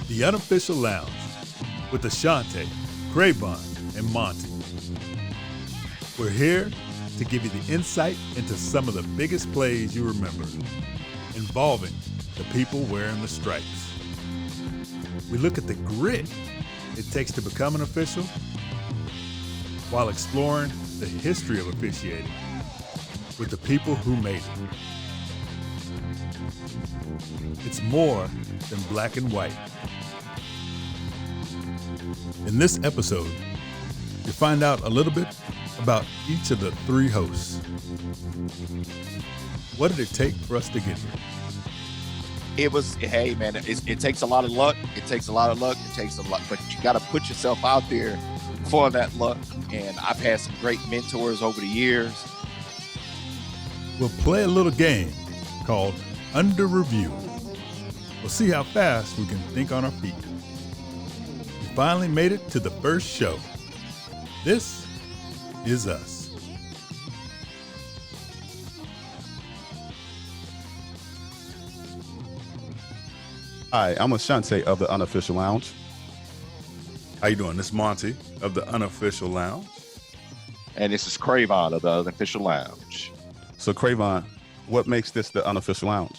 The Unofficial Lounge with Ashante, Cravonne, and Monty. We're here to give you the insight into some of the biggest plays you remember, involving the people wearing the stripes. We look at the grit it takes to become an official while exploring the history of officiating with the people who made it. It's more than black and white. In this episode, you find out a little bit about each of the three hosts. What did it take for us to get here? Hey man, it takes a lot of luck. It takes a lot, but you got to put yourself out there for that luck. And I've had some great mentors over the years. We'll play a little game called Under Review. We'll see how fast we can think on our feet. We finally made it to the first show. This is us. Hi, I'm Ashante of the Unofficial Lounge. How you doing? This is Monty of the Unofficial Lounge. And this is Cravonne of the Unofficial Lounge. So Cravonne, what makes this the Unofficial Lounge?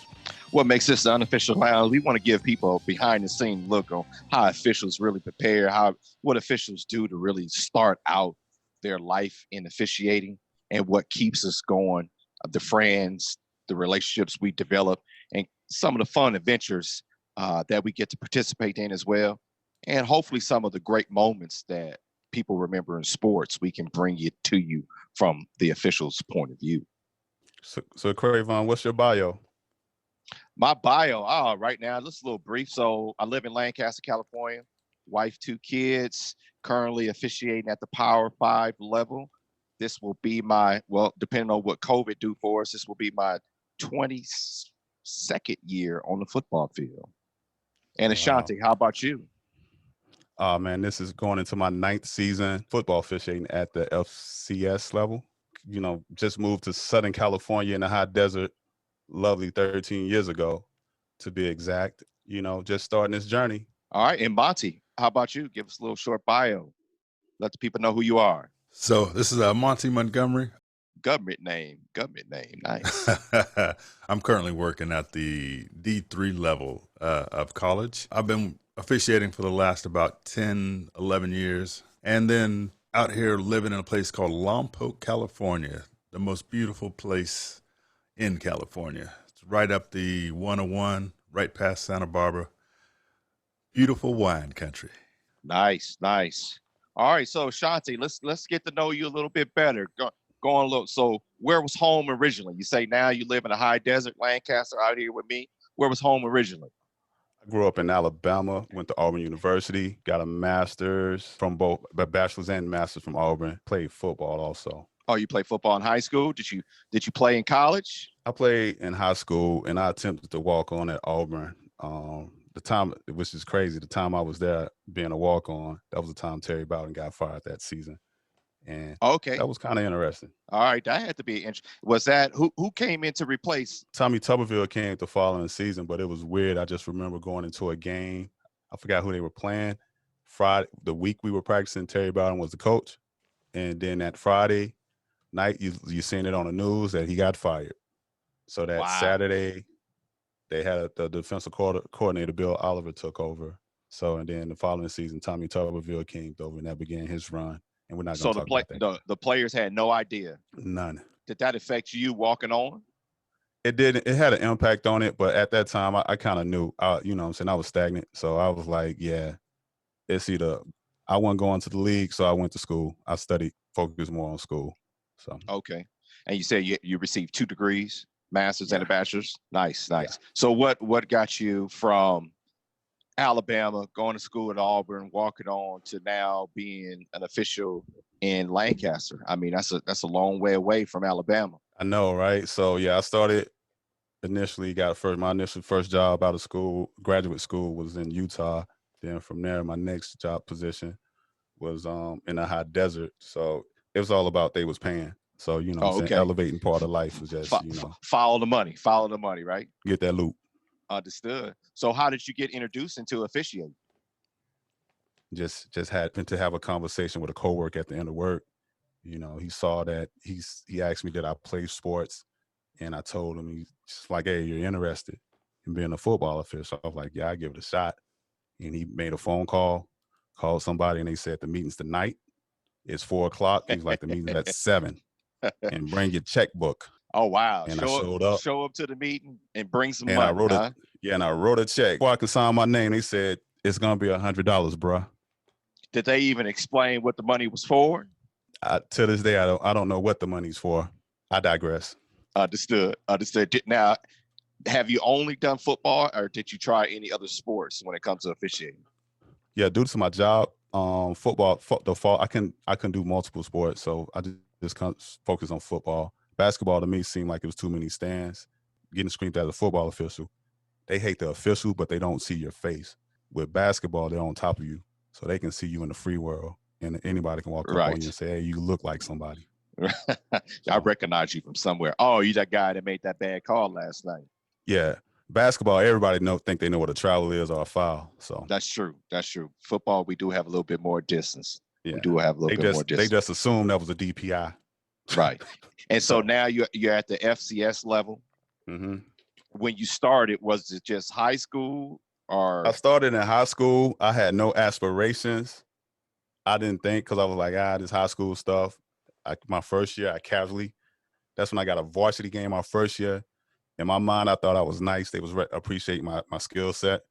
What makes this the Unofficial Lounge? We want to give people a behind-the-scenes look on how officials really prepare, what officials do to really start out their life in officiating, and what keeps us going, the friends, the relationships we develop, and some of the fun adventures that we get to participate in as well. And hopefully some of the great moments that people remember in sports, we can bring it to you from the official's point of view. So Cravonne, what's your bio? My bio, right now, just a little brief. So I live in Lancaster, California, wife, 2 kids, currently officiating at the Power 5 level. This will be depending on what COVID do for us, this will be my 22nd year on the football field. And Ashante, How about you? Man, this is going into my 9th season football officiating at the FCS level. You know, just moved to Southern California in the high desert, lovely 13 years ago, to be exact. You know, just starting this journey. All right, and Monty, how about you? Give us a little short bio. Let the people know who you are. So this is Monty Montgomery. Government name, nice. I'm currently working at the D3 level of college. I've been officiating for the last about 10, 11 years. And then out here living in a place called Lompoc, California, the most beautiful place in California. It's right up the 101, right past Santa Barbara. Beautiful wine country. Nice. All right, so Shanti, let's get to know you a little bit better. Go on a little. So where was home originally? You say now you live in a high desert, Lancaster, out here with me. Where was home originally? I grew up in Alabama, went to Auburn University, got a master's from both, a bachelor's and master's from Auburn, played football also. Oh, you played football in high school? Did you play in college? I played in high school, and I attempted to walk on at Auburn. The time, which is crazy, the time I was there being a walk-on, that was the time Terry Bowden got fired that season. And okay, that was kind of interesting. All right, that had to be interesting. Was that who came in to replace? Tommy Tuberville came the following season, but it was weird. I just remember going into a game. I forgot who they were playing. Friday, the week we were practicing, Terry Bowden was the coach. And then that Friday night, you seen it on the news that he got fired. So that Saturday, they had the defensive coordinator, Bill Oliver, took over. So, and then the following season, Tommy Tuberville came over, and that began his run. And we're not going to talk about that. The players had no idea. None. Did that affect you walking on? It did. It had an impact on it, but at that time, I kind of knew. You know what I'm saying? I was stagnant, so I was like, yeah, it's either I wasn't going to the league, so I went to school. I studied, focused more on school. So okay. And you said you received 2 degrees, master's and a bachelor's. Nice. Yeah. So what got you from Alabama, going to school at Auburn, walking on to now being an official in Lancaster? I mean, that's a long way away from Alabama. I know, right? So yeah, I started initially, my initial first job out of school, graduate school, was in Utah. Then from there, my next job position was in the high desert. So it was all about they was paying. So, you know, elevating part of life was just, follow the money, right? Get that loot. Understood. So how did you get introduced into officiating? Just happened to have a conversation with a coworker at the end of work. You know, he saw that he asked me, did I play sports? And I told him, he's just like, hey, you're interested in being a football official. I was like, yeah, I give it a shot. And he made a phone call, called somebody, and they said the meeting's tonight. It's 4:00. He's like, the meeting's at 7, and bring your checkbook. Oh wow! And I showed up, show up to the meeting and bring some and money, huh? and I wrote a check. Before I could sign my name, they said it's gonna be $100, bruh. Did they even explain what the money was for? To this day, I don't know what the money's for. I digress. Understood. Now, have you only done football, or did you try any other sports when it comes to officiating? Yeah, due to my job, football, I can do multiple sports, so I just focus on football. Basketball to me seemed like it was too many stands. Getting screamed at as a football official, they hate the official, but they don't see your face. With basketball, they're on top of you, so they can see you in the free world, and anybody can walk up on you and say, "Hey, you look like somebody." I recognize you from somewhere. Oh, you that guy that made that bad call last night. Yeah, basketball, everybody think they know what a travel is or a foul. So that's true. Football, we do have a little bit more distance. Yeah. We do have a little bit more distance. They just assumed that was a DPI. Right. And so now you're at the FCS level. Mm-hmm. When you started, was it just high school or? I started in high school. I had no aspirations. I didn't think, because I was like, this high school stuff. My first year, that's when I got a varsity game my first year. In my mind, I thought I was nice. They was appreciate my skill set.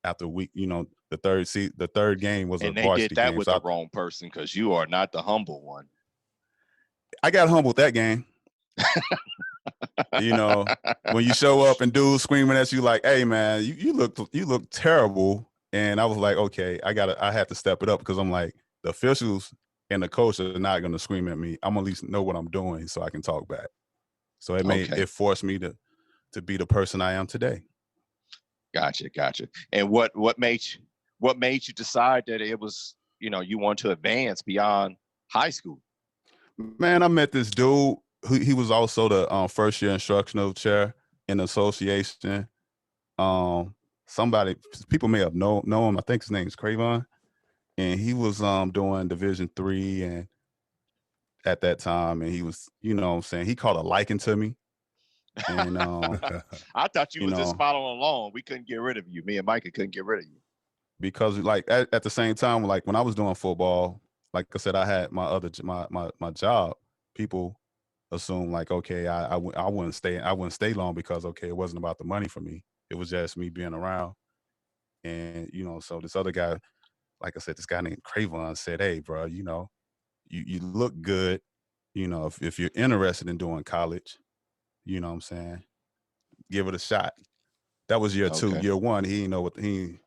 After week, the third game was a varsity game. And they did that with the wrong person, because you are not the humble one. I got humbled that game. When you show up and dudes screaming at you like, "Hey man, you look terrible," and I was like, okay, I had to step it up, because I'm like, the officials and the coach are not going to scream at me. I'm at least know what I'm doing so I can talk back. So it forced me to be the person I am today. Gotcha. And what made you decide that it was, you want to advance beyond high school? Man, I met this dude. He was also the first year instructional chair in the association. People may have know him. I think his name is Cravonne, and he was doing Division III and at that time, and he was, what I'm saying, he called a liking to me. And I thought you was just following along. We couldn't get rid of you. Me and Micah couldn't get rid of you. Because like at the same time, like when I was doing football, like I said, I had my job. People assume like, okay, I wouldn't stay long, because okay, it wasn't about the money for me. It was just me being around. And so this other guy, like I said, this guy named Cravonne said, "Hey, bro, you look good. If you're interested in doing college, you know what I'm saying, give it a shot." That was year 2. Year 1, he didn't know what he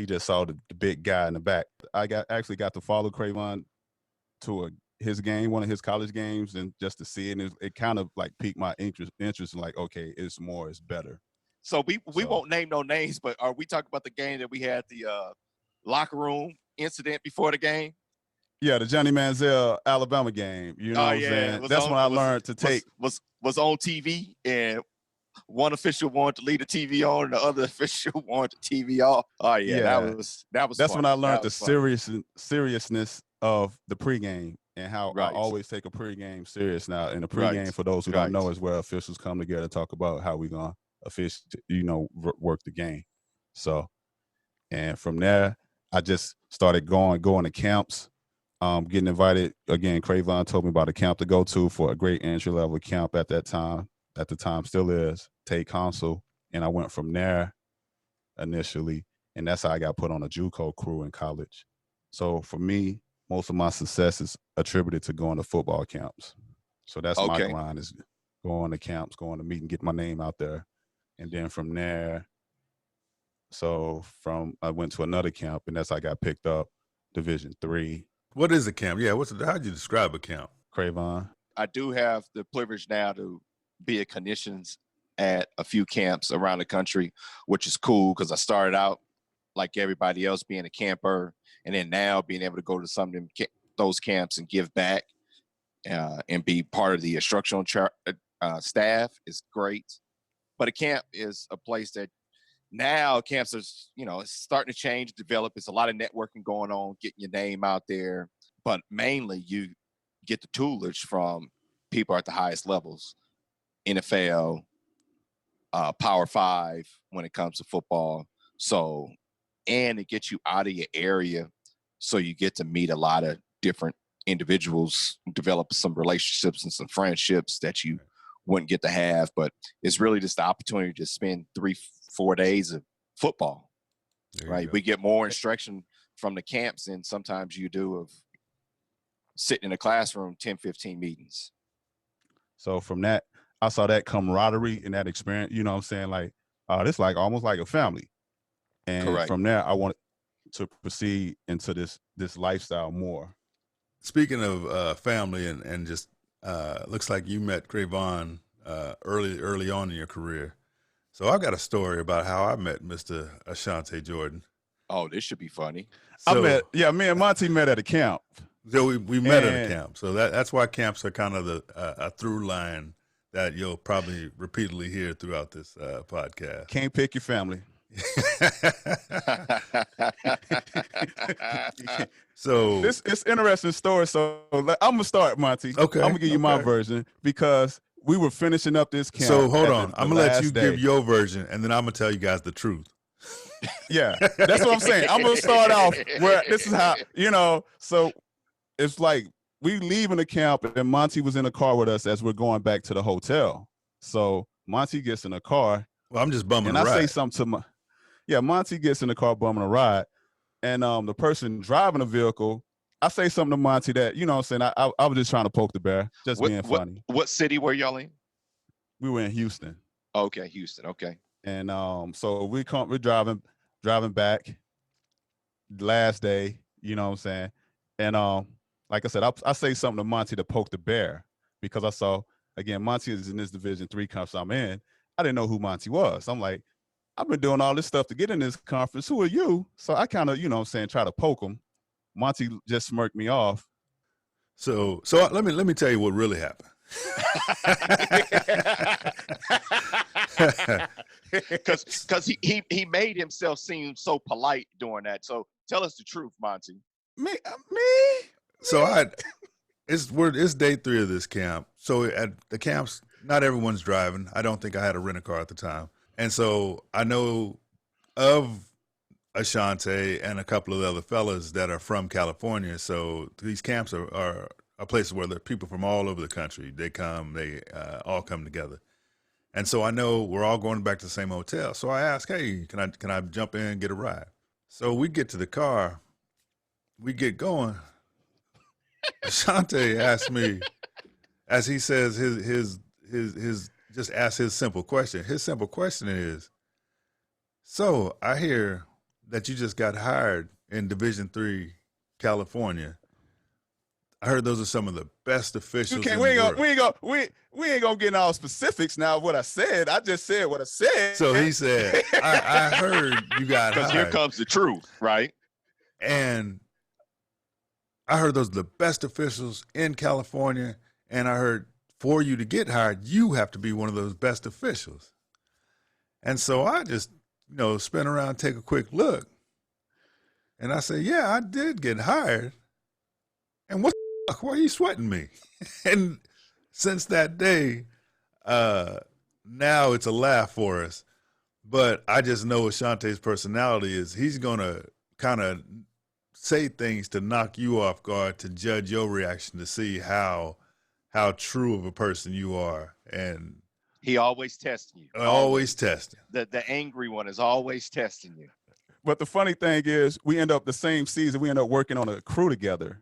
just saw the big guy in the back. I actually got to follow Cravonne to his game, one of his college games, and just to see it, and it kind of like piqued my interest in like, okay, it's better. So we won't name no names, but are we talking about the game that we had the locker room incident before the game? Yeah, the Johnny Manziel Alabama game. You know what I'm saying? That's when I learned to take was on TV, and one official wanted to leave the TV on, and the other official wanted the TV off. Oh yeah. That was. That's funny. When I learned the seriousness of the pregame, and how I always take a pregame serious now. And the pregame, for those who don't know, is where officials come together to talk about how we're gonna work the game. So, and from there, I just started going to camps, getting invited. Again, Cravonne told me about a camp to go to for a great entry level camp at that time. At the time, still is Tate Council, and I went from there initially, and that's how I got put on a JUCO crew in college. So for me, most of my success is attributed to going to football camps. So that's my grind, is going to camps, going to meet and get my name out there. And then from there, I went to another camp, and that's how I got picked up, Division III. What is a camp? Yeah, how'd you describe a camp? Cravonne. I do have the privilege now to be a clinician at a few camps around the country, which is cool, because I started out like everybody else being a camper, and then now being able to go to some of those camps and give back and be part of the instructional staff is great. But a camp is a place that now camps are, it's starting to change, develop. It's a lot of networking going on, getting your name out there. But mainly you get the toolage from people at the highest levels, NFL, Power 5 when it comes to football. So, and it gets you out of your area. So you get to meet a lot of different individuals, develop some relationships and some friendships that you wouldn't get to have. But it's really just the opportunity to spend 3-4 days of football, right? We get more instruction from the camps than sometimes you do of sitting in a classroom 10-15 meetings. So from that, I saw that camaraderie and that experience, you know what I'm saying? Like, this like almost like a family. And Correct. From there, I wanted to proceed into this lifestyle more. Speaking of family and just looks like you met Cravonne early on in your career. So I've got a story about how I met Mr. Ashante Jordan. Oh, this should be funny. So, me and Monty met at a camp. So we met at a camp. So that's why camps are kind of a through line that you'll probably repeatedly hear throughout this podcast. Can't pick your family. So it's interesting story. So I'm gonna start, Monty. Okay. I'm gonna give you my version because we were finishing up this camp. So hold on. I'm gonna let you day. give your version, and then I'm gonna tell you guys the truth. Yeah, that's what I'm saying. I'm gonna start off where this is how So it's like we leaving the camp, and Monty was in the car with us as we're going back to the hotel. So Monty gets in the car. Well, I'm just bumming and a I ride. say something to Monty gets in the car bumming a ride, and the person driving the vehicle, I say something to Monty that, you know what I'm saying, I was just trying to poke the bear, being funny. What city were y'all in? We were in Houston. Okay, Houston. Okay. And so we're driving back last day, you know what I'm saying? And like I said, I say something to Monty to poke the bear because I saw, again, Monty is in this Division III conference I'm in. I didn't know who Monty was. I'm like, I've been doing all this stuff to get in this conference. Who are you? So I kind of, you know what I'm saying, try to poke him. Monty just smirked me off. So let me tell you what really happened. Because he made himself seem so polite during that. So tell us the truth, Monty. Me? So it's day 3 of this camp. So at the camps, not everyone's driving. I don't think I had a rent-a-car at the time. And so I know of Ashante and a couple of the other fellas that are from California. So these camps are places where there are people from all over the country. They all come together. And so I know we're all going back to the same hotel. So I ask, hey, can I jump in and get a ride? So we get to the car, we get going. Ashante asked me, as he says his just ask his simple question. His simple question is, so I hear that you just got hired in Division III, California. I heard those are some of the best officials. We ain't gonna get in all specifics now of what I said. I just said what I said. So he said, I heard you got hired. Because here comes the truth, right? And I heard those are the best officials in California, and I heard for you to get hired, you have to be one of those best officials. And so I just, spin around, take a quick look. And I say, yeah, I did get hired. And what the fuck, why are you sweating me? And since that day, now it's a laugh for us. But I just know Ashante's personality is he's going to kind of say things to knock you off guard, to judge your reaction, to see how true of a person you are. And he always testing you. Always testing. The angry one is always testing you. But the funny thing is, we end up the same season. We end up working on a crew together,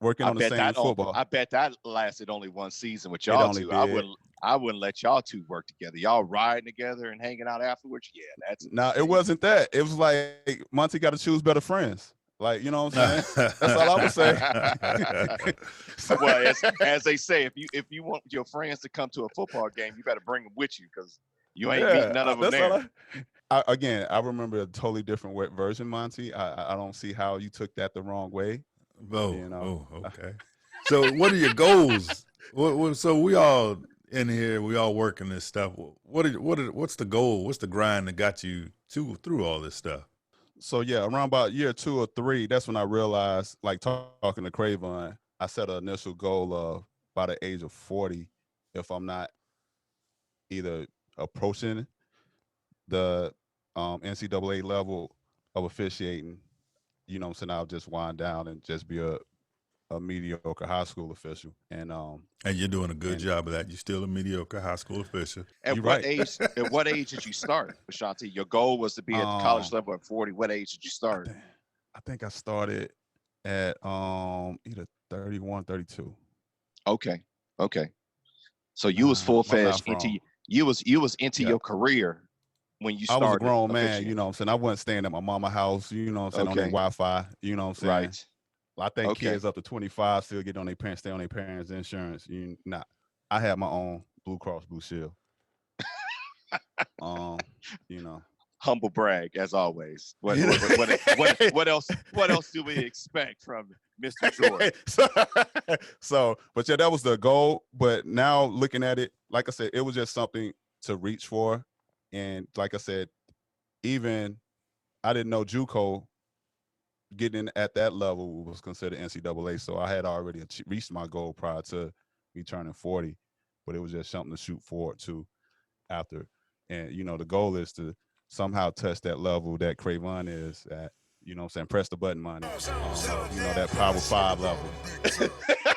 working on the same football. I bet that lasted only one season with y'all two. I wouldn't let y'all two work together. Y'all riding together and hanging out afterwards. Yeah, that's it wasn't that. It was like Monty got to choose better friends. Like, you know what I'm saying? That's all I would say. Well, as they say, if you want your friends to come to a football game, you better bring them with you because you ain't meeting none of them there. I remember a totally different version, Monty. I don't see how you took that the wrong way. Oh, okay. So what are your goals? So we all in here, we all working this stuff. What's the goal? What's the grind that got you through all this stuff? So yeah, around about year 2 or 3, that's when I realized, like talking to Cravonne, I set an initial goal of by the age of 40, if I'm not either approaching the NCAA level of officiating, you know what I'm saying, I'll just wind down and just be a mediocre high school official. And you're doing a good job of that. You're still a mediocre high school official. You're right. At what age did you start, Ashante? Your goal was to be at the college level at 40. What age did you start? I think I started at either 31, 32. Okay. So you was full-fledged into you was into your career when you started. I was a grown man, you know what I'm saying? I wasn't staying at my mama's house, you know what I'm saying, on their Wi-Fi, you know what I'm saying? Right. I think kids up to 25 still get on their parents, stay on their parents' insurance. I had my own Blue Cross Blue Shield. You know. Humble brag, as always. What else do we expect from Mr. Jordan? But yeah, that was the goal. But now looking at it, like I said, it was just something to reach for. And like I said, even I didn't know JUCO getting at that level was considered NCAA. So I had already reached my goal prior to me turning 40, but it was just something to shoot forward to after. And, you know, the goal is to somehow touch that level that Cravonne is at, you know what I'm saying? Press the button money. You know, that Power 5 level.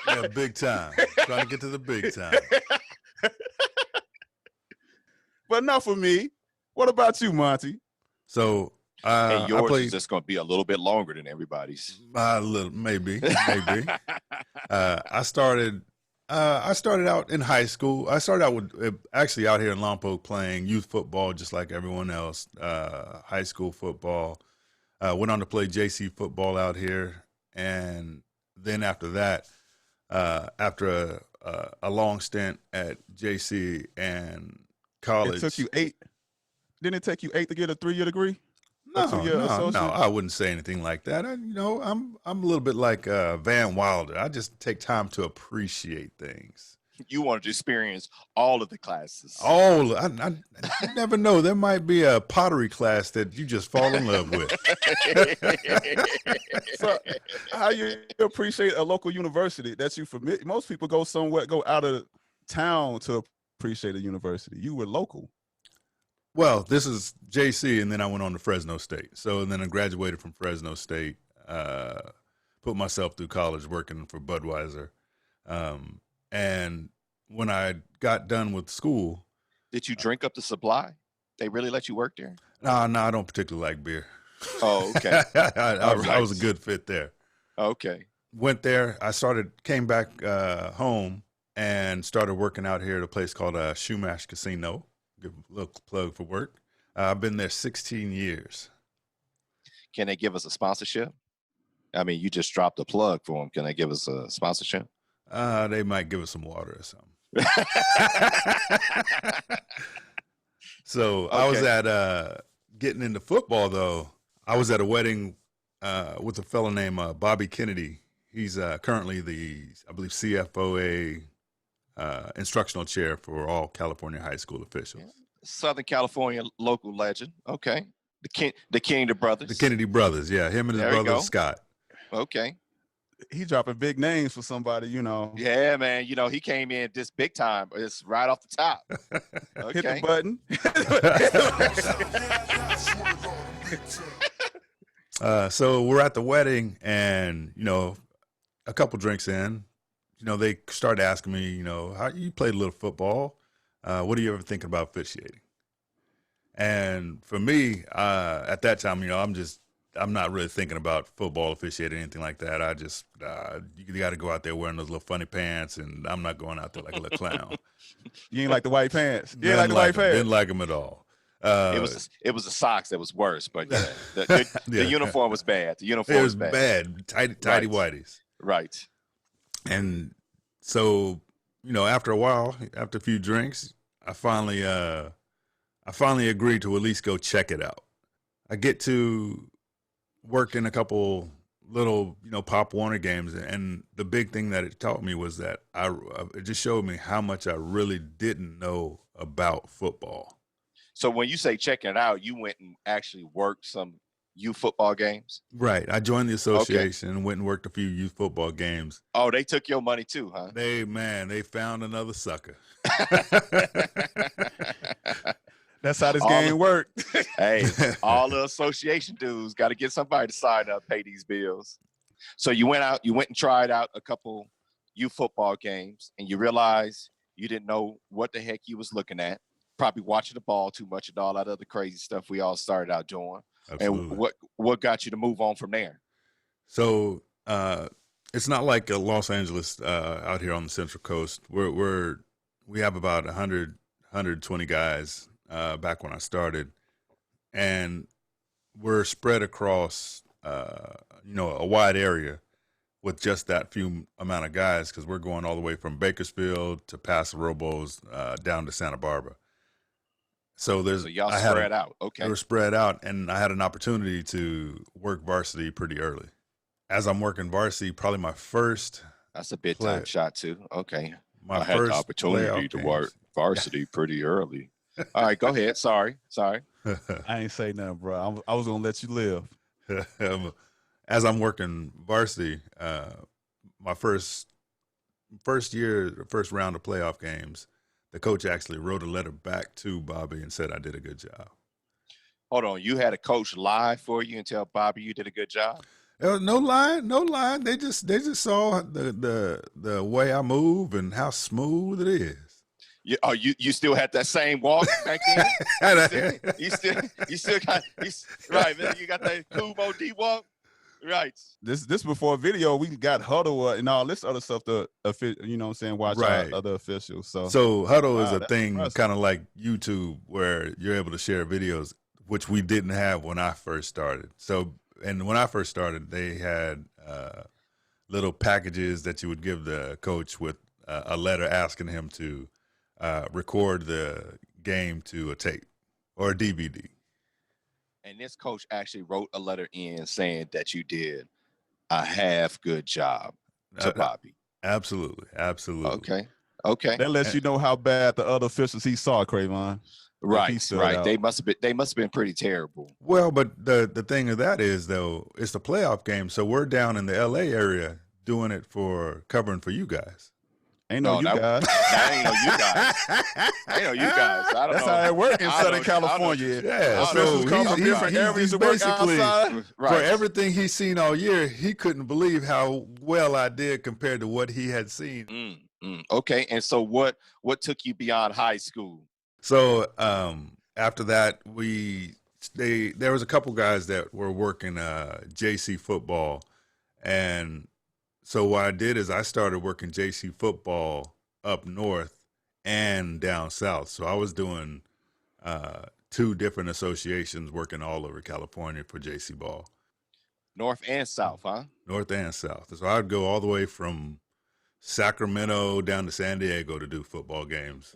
Yeah, big time. Trying to get to the big time. But not for me. What about you, Monty? So, and yours is just going to be a little bit longer than everybody's. A little, maybe. I started out in high school. I started out with actually out here in Lompoc playing youth football, just like everyone else. High school football. Went on to play JC football out here, and then after that, after a long stint at JC and college, it took you 8. Didn't it take you 8 to get a 3-year degree? No, I wouldn't say anything like that. I'm a little bit like Van Wilder. I just take time to appreciate things. You wanted to experience all of the classes. I never know. There might be a pottery class that you just fall in love with. So, how you appreciate a local university that you familiar? Most people go out of town to appreciate a university. You were local. Well, this is JC, and then I went on to Fresno State. So then I graduated from Fresno State, put myself through college working for Budweiser. And when I got done with school. Did you drink up the supply? They really let you work there? No, I don't particularly like beer. Oh, okay. I was a good fit there. Okay. Went there. Came back home and started working out here at a place called Shumash Casino. Give a little plug for work. I've been there 16 years. Can they give us a sponsorship? I mean, you just dropped a plug for them. Can they give us a sponsorship? They might give us some water or something. So okay. I was at getting into football, though. I was at a wedding with a fellow named Bobby Kennedy. He's currently I believe, CFOA instructional chair for all California high school officials. Yeah. Southern California local legend. Okay. The Kennedy brothers. The Kennedy brothers, yeah. Him and his brother Scott. Okay. He dropping big names for somebody, you know. Yeah, man. You know, he came in this big time. It's right off the top. Okay. Hit the button. So we're at the wedding, and, you know, a couple drinks in, you know, they started asking me, you know, how you played a little football. What are you ever thinking about officiating? And for me, at that time, you know, I'm not really thinking about football officiating or anything like that. I just, you got to go out there wearing those little funny pants, and I'm not going out there like a little clown. You ain't like the white pants. You ain't like the white pants. Didn't like them at all. It was the socks that was worse, but yeah, the uniform was bad. The uniform was bad. Tighty whities. Right. And so, you know, after a while, after a few drinks, I finally agreed to at least go check it out. I get to work in a couple little, you know, Pop Warner games, and the big thing that it taught me was that it just showed me how much I really didn't know about football. So when you say checking it out, you went and actually worked some youth football games? Right. I joined the association and went and worked a few youth football games. Oh, they took your money too, huh? They found another sucker. That's how this game worked. Hey, all the association dudes got to get somebody to sign up, pay these bills. So you went and tried out a couple youth football games, and you realized you didn't know what the heck you was looking at. Probably watching the ball too much and all that other crazy stuff we all started out doing. Absolutely. And what got you to move on from there? So it's not like Los Angeles out here on the Central Coast. We have about 120 guys back when I started, and we're spread across a wide area with just that few amount of guys, because we're going all the way from Bakersfield to Paso Robles down to Santa Barbara. So y'all spread out. Okay. We were spread out, and I had an opportunity to work varsity pretty early. As I'm working varsity, probably my first. That's a big time shot too. Okay. I had the opportunity to work varsity pretty early. All right, go ahead. Sorry. I ain't say nothing, bro. I was gonna let you live. As I'm working varsity, my first round of playoff games, the coach actually wrote a letter back to Bobby and said I did a good job. Hold on, you had a coach lie for you and tell Bobby you did a good job? No lie. They just saw the way I move and how smooth it is. You still had that same walk back then? you still got right, man. You got that Kubo D walk, right? This before video, we got Huddle and all this other stuff to watch right. Other officials. So Huddle is a thing kind of like YouTube where you're able to share videos, which we didn't have when I first started. And when I first started, they had little packages that you would give the coach with a letter asking him to record the game to a tape or a DVD. And this coach actually wrote a letter in saying that you did a half good job to Bobby. Absolutely. Okay. That lets you know how bad the other officials he saw, Cravonne. Right. They must have been pretty terrible. Well, but the thing of that is, though, it's the playoff game, so we're down in the LA area doing it covering for you guys. Ain't no you guys. I ain't know you guys. I don't know. That's how it works in Southern California. Yeah, so he's basically for everything he's seen all year, he couldn't believe how well I did compared to what he had seen. Okay, and so what took you beyond high school? So after that, there was a couple guys that were working JC football, and so what I did is I started working JC football up north and down south. So I was doing 2 different associations working all over California for JC ball. North and south, huh? North and south. So I'd go all the way from Sacramento down to San Diego to do football games.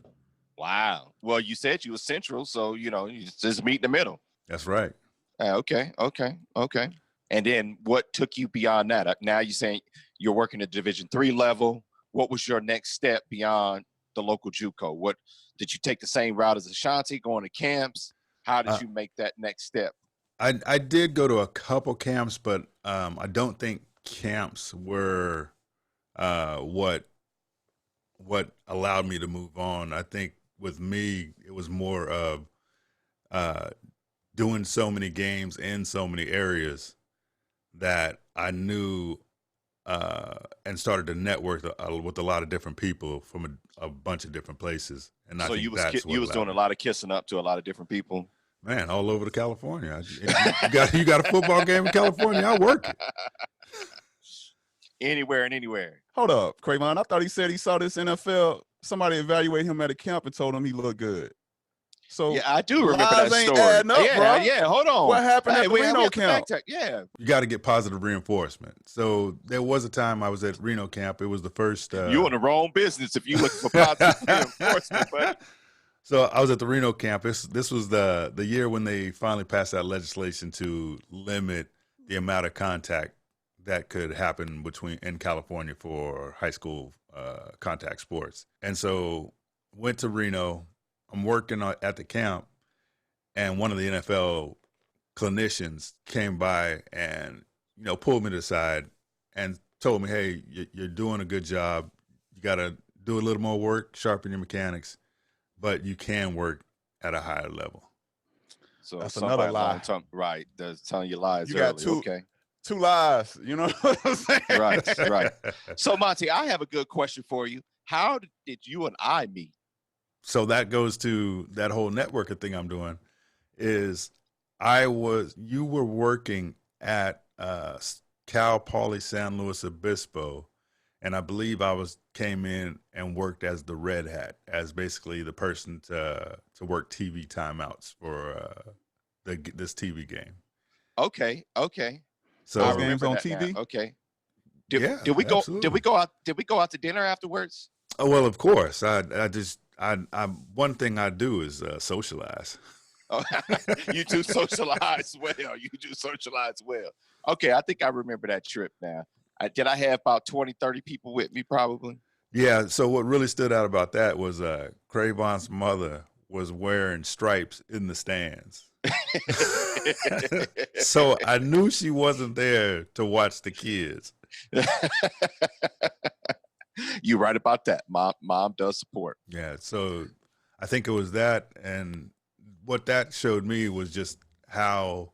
Wow. Well, you said you were central, so, you just meet in the middle. That's right. Okay. And then what took you beyond that? Now you're saying you're working at Division III level. What was your next step beyond the local JUCO? What did you take the same route as Ashante, going to camps? How did you make that next step? I did go to a couple camps, but I don't think camps were what allowed me to move on. I think with me, it was more of doing so many games in so many areas that I knew and started to network with a lot of different people from a bunch of different places. And so you was doing a lot of kissing up to a lot of different people. Man, all over California. You got a football game in California, I work it. Anywhere and anywhere. Hold up, Cravonne. I thought he said he saw this NFL. Somebody evaluated him at a camp and told him he looked good. So yeah, I do remember that story. Adding up, bro. Yeah, hold on. What happened at the Reno camp? Yeah. You got to get positive reinforcement. So there was a time I was at Reno camp. It was the first. You're in the wrong business if you look for positive reinforcement, but. So I was at the Reno camp. This was the year when they finally passed that legislation to limit the amount of contact that could happen in California for high school contact sports. And so went to Reno. I'm working at the camp, and one of the NFL clinicians came by and pulled me to the side and told me, "Hey, you're doing a good job. You got to do a little more work, sharpen your mechanics, but you can work at a higher level." So that's somebody another lie. long-term, right? That's telling you lies You early. got two Okay. lies. You know what I'm saying? Right. So Monty, I have a good question for you. How did you and I meet? So that goes to that whole networking thing I'm doing. You were working at Cal Poly San Luis Obispo, and I believe came in and worked as the red hat, as basically the person to work TV timeouts for this TV game. Okay. So I Those games remember on that TV. now. Okay. Yeah, Did we go? absolutely. Did we go out? Did we go out to dinner afterwards? Oh well, of course. I one thing I do is socialize. Oh, you do socialize well. Okay, I think I remember that trip now. Did I have about 20, 30 people with me probably? Yeah, so what really stood out about that was Cravonne's mother was wearing stripes in the stands. So I knew she wasn't there to watch the kids. You're right about that. Mom does support. Yeah, so I think it was that, and what that showed me was just how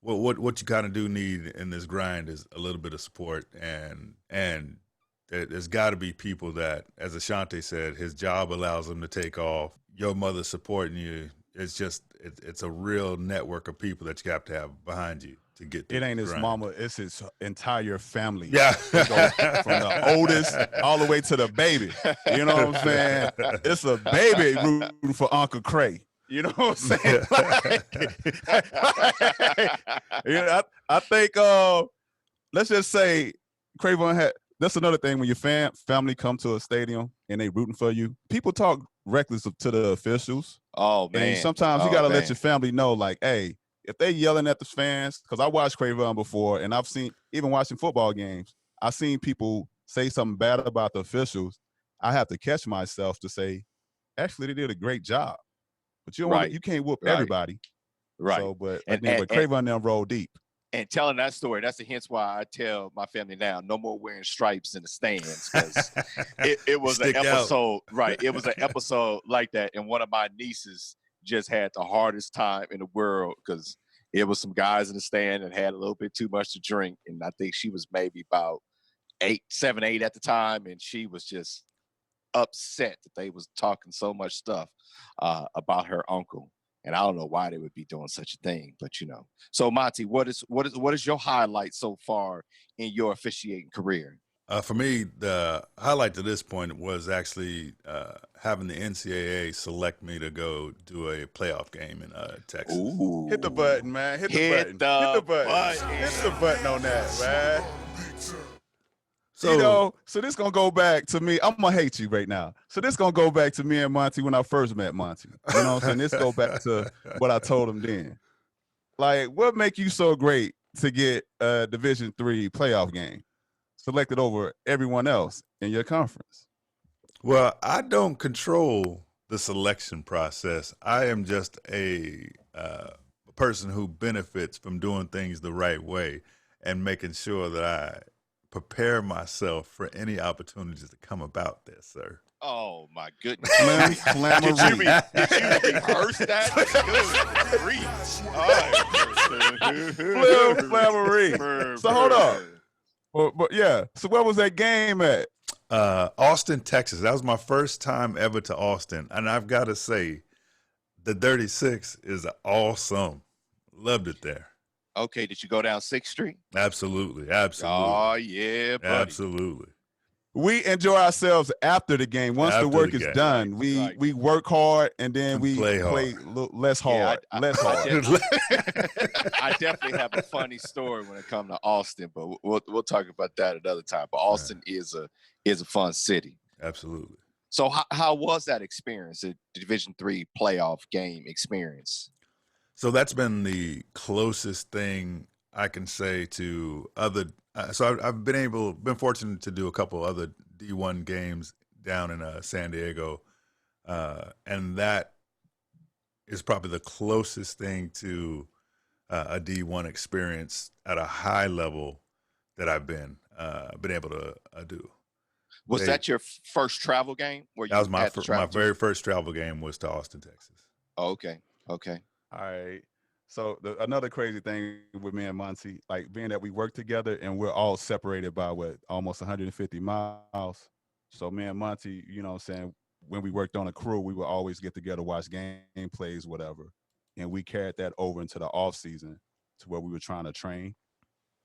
what you kind of do need in this grind is a little bit of support, and there's got to be people that, as Ashante said, his job allows him to take off. Your mother supporting you. It's a real network of people that you have to have behind you to get through. It ain't the his grind. mama, it's his entire family. Yeah. It goes from the oldest all the way to the baby. You know what I'm saying? It's a baby rooting for Uncle Cray. You know what I'm saying? I think let's just say Cravonne had. That's another thing when your family come to a stadium and they rooting for you. People talk reckless to the officials. Oh man! And sometimes you got to let your family know, like, hey, if they yelling at the fans, because I watched Cravonne before, and I've seen, even watching football games, I've seen people say something bad about the officials. I have to catch myself to say, actually, they did a great job. But you don't you can't whoop everybody. Right. So, but Cravonne now roll deep. And telling that story, that's the hence why I tell my family now, no more wearing stripes in the stands, because it was an episode, right? It was an episode like that, and one of my nieces just had the hardest time in the world because it was some guys in the stand and had a little bit too much to drink, and I think she was maybe about 7, 8 at the time, and she was just upset that they was talking so much stuff about her uncle. And I don't know why they would be doing such a thing, but So Monty, what is your highlight so far in your officiating career? For me, the highlight to this point was actually having the NCAA select me to go do a playoff game in Texas. Ooh. Hit the button, man. Hit the button. Hit the button on that, man. So, so this gonna go back to me. I'm gonna hate you right now. So this gonna go back to me and Monty when I first met Monty. You know what I'm saying? This go back to what I told him then. Like, what make you so great to get a Division III playoff game selected over everyone else in your conference? Well, I don't control the selection process. I am just a person who benefits from doing things the right way and making sure that I prepare myself for any opportunities to come about this, sir. Oh my goodness! Did you rehearse that? Flammery. So hold on. But yeah. So where was that game at? Austin, Texas. That was my first time ever to Austin, and I've got to say, the 36 is awesome. Loved it there. Okay, did you go down 6th Street? Absolutely. Oh, yeah, buddy. Absolutely. We enjoy ourselves after the game. Once the work is done, we work hard and then we play less hard. Less hard. I definitely have a funny story when it comes to Austin, but we'll talk about that another time. But Austin is a fun city. Absolutely. So how was that experience, the Division III playoff game experience? So that's been the closest thing I can say to other. So I've been fortunate to do a couple other D1 games down in San Diego, and that is probably the closest thing to a D1 experience at a high level that I've been able to do. Was that your first travel game? Where that you was my had to travel my very first travel game was to Austin, Texas. Oh, okay. Okay. All right. So another crazy thing with me and Monty, like being that we work together and we're all separated by almost 150 miles. So me and Monty, you know what I'm saying, when we worked on a crew, we would always get together, watch game plays, whatever. And we carried that over into the off season to where we were trying to train,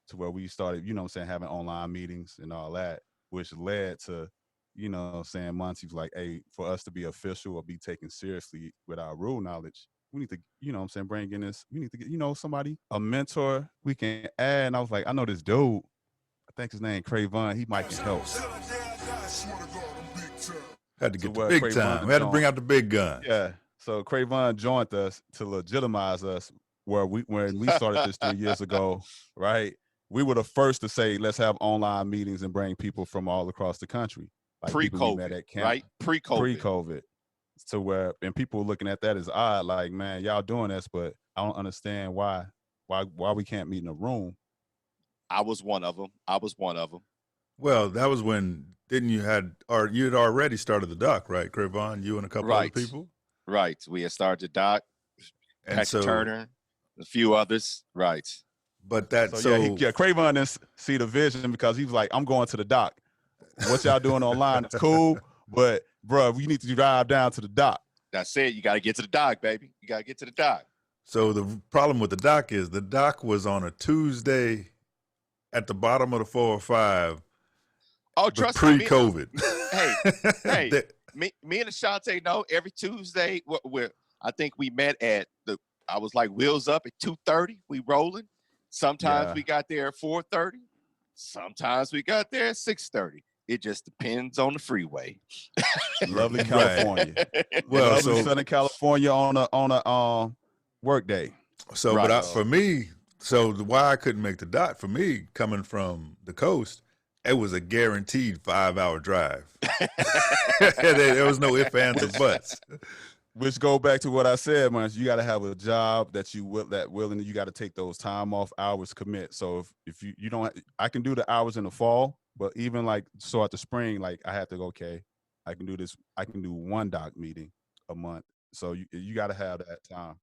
to where we started, you know what I'm saying, having online meetings and all that, which led to, you know what I'm saying, Monty's like, hey, for us to be official or be taken seriously with our rule knowledge, we need to, you know what I'm saying, bring in this, we need to get, you know, somebody, a mentor we can add. And I was like, I know this dude, I think his name Cravonne, he might can help. Had to get the big time. We had to bring out the big guns. Yeah. So Cravonne joined us to legitimize us when we started this 3 years ago, right? We were the first to say, let's have online meetings and bring people from all across the country. Like pre-COVID, right? Pre-COVID. So where, and people looking at that as odd, like, man, y'all doing this, but I don't understand why we can't meet in a room. I was one of them. Well, that was when you had already started the doc, right, Cravonne? You and a couple other people? Right. We had started the doc, and Patrick Turner, a few others, right. But that Cravonne didn't see the vision because he was like, I'm going to the doc. What y'all doing online is cool, but bro, we need to drive down to the dock. That's it. You got to get to the dock, baby. You got to get to the dock. So the problem with the dock is the dock was on a Tuesday at the bottom of the 405. Oh, trust me. Pre-COVID. Hey, me and Ashante know every Tuesday. I think we met I was like wheels up at 2:30. We rolling. Sometimes we got there at 4:30. Sometimes we got there at 6:30. It just depends on the freeway. Lovely California. Well, so Southern California on a work day. So, right. But for me, why I couldn't make the dot, for me, coming from the coast, it was a guaranteed 5-hour drive. There was no ifs, ands, or buts. Which go back to what I said, man. You got to have a job that willing. You got to take those time off hours, commit. So if you don't, I can do the hours in the fall, but even like so at the spring, like I have to go. Okay, I can do this. I can do one doc meeting a month. So you got to have that time.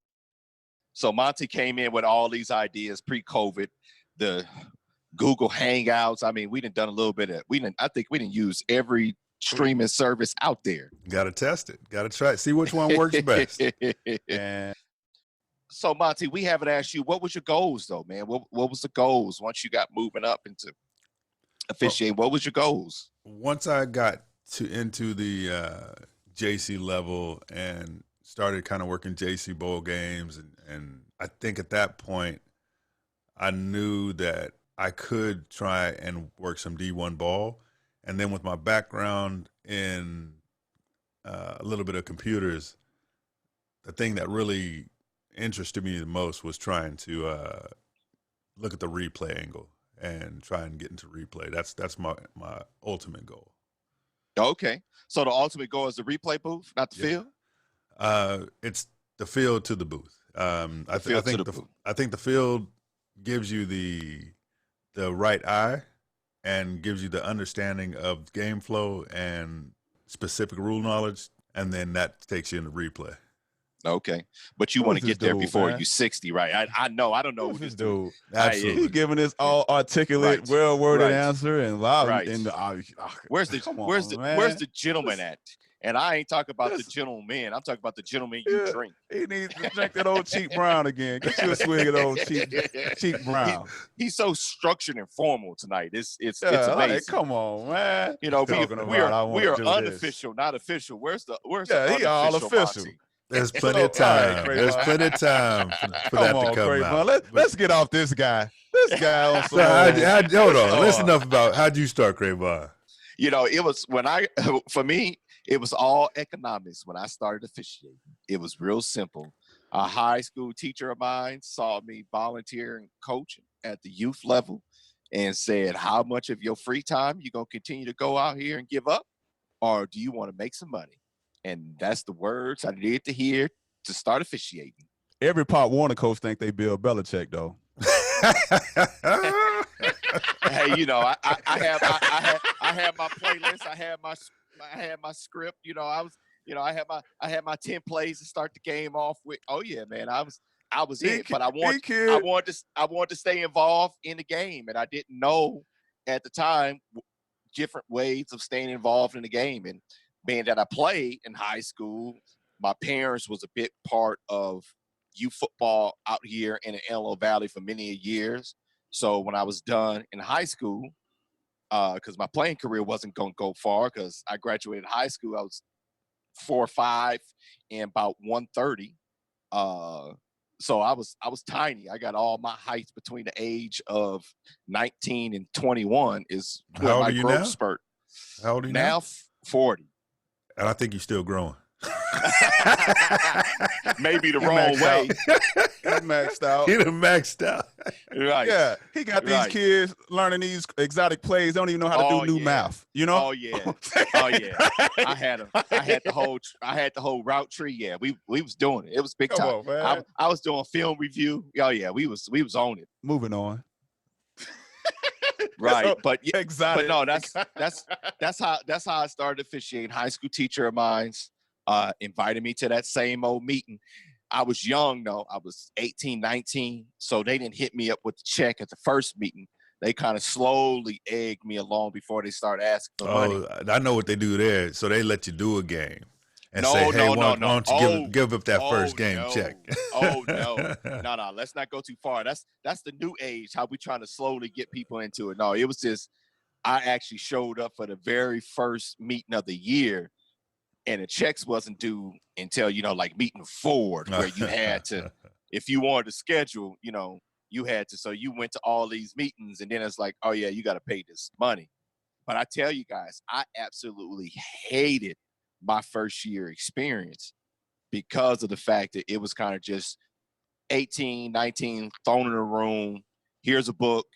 So Monty came in with all these ideas pre-COVID, the Google Hangouts. I mean, we done a little bit of. I think we didn't use every streaming service out there. Got to test it. Got to try it. See which one works best. And so, Monty, we haven't asked you, what was your goals, though, man? What was the goals once you got moving up into officiating? What was your goals? Once I got into the JC level and started kind of working JC bowl games, and I think at that point, I knew that I could try and work some D1 ball. And then with my background in a little bit of computers, the thing that really interested me the most was trying to look at the replay angle and try and get into replay. That's my ultimate goal. Okay. So the ultimate goal is the replay booth, not the field? It's the field to the booth. I think the field gives you the right eye and gives you the understanding of game flow and specific rule knowledge, and then that takes you into replay. Okay, but you want to get there before you're 60, right? I know. I don't know who this dude. Absolutely, he's giving this all articulate, well-worded answer and loud. Right. And where's the gentleman at? And I ain't talking about the gentleman. I'm talking about the gentleman you drink. He needs to drink that old cheap brown again. Get you a swig of old cheap brown. He's so structured and formal tonight. It's amazing. Like, come on, man. You know, we are unofficial, not official. Where's the he all official. Monty? There's plenty of time. There's plenty of time for that to come out. Let's get off this guy. This guy on some hold on. Let's enough about how'd you start, Cravonne? You know, it was for me, it was all economics when I started officiating. It was real simple. A high school teacher of mine saw me volunteering coaching at the youth level and said, how much of your free time you going to continue to go out here and give up? Or do you want to make some money? And that's the words I needed to hear to start officiating. Every Pop Warner coach think they Bill Belichick though. Hey, you know, I had my playlist. I had my script. You know, I had my 10 plays to start the game off with. Oh yeah, man, I was it. But I wanted to stay involved in the game, and I didn't know at the time different ways of staying involved in the game. And being that I played in high school, my parents was a big part of youth football out here in the Antelope Valley for many years. So when I was done in high school, because my playing career wasn't going to go far, because I graduated high school, I was 4'5" and about 130. So I was tiny. I got all my height between the age of 19 and 21 is where my growth spurt. How old are you now? Now 40. And I think you're still growing. Maybe the wrong way. He maxed out. He done maxed out. Right. Yeah, he got these kids learning these exotic plays. They don't even know how to do new math. You know? Oh yeah. Oh yeah. I had the whole route tree. Yeah, we was doing it. It was big time. Come on, man. I was doing film review. Oh yeah, we was on it. Moving on. Right, So, but yeah, exotic. but no, that's how I started officiating. High school teacher of mine's invited me to that same old meeting. I was young though. I was 18, 19. So they didn't hit me up with the check at the first meeting. They kind of slowly egged me along before they started asking for money. I know what they do there. So they let you do a game and No, say, hey, no, why no. don't you give up that first game no. check? Oh no. No, let's not go too far. That's the new age, how we trying to slowly get people into it. No, it was just, I actually showed up for the very first meeting of the year, and the checks wasn't due until, like meeting forward, where you had to, if you wanted to schedule, you had to. So you went to all these meetings, and then it's like, oh yeah, you got to pay this money. But I tell you guys, I absolutely hated my first year experience because of the fact that it was kind of just 18, 19, thrown in a room. Here's a book.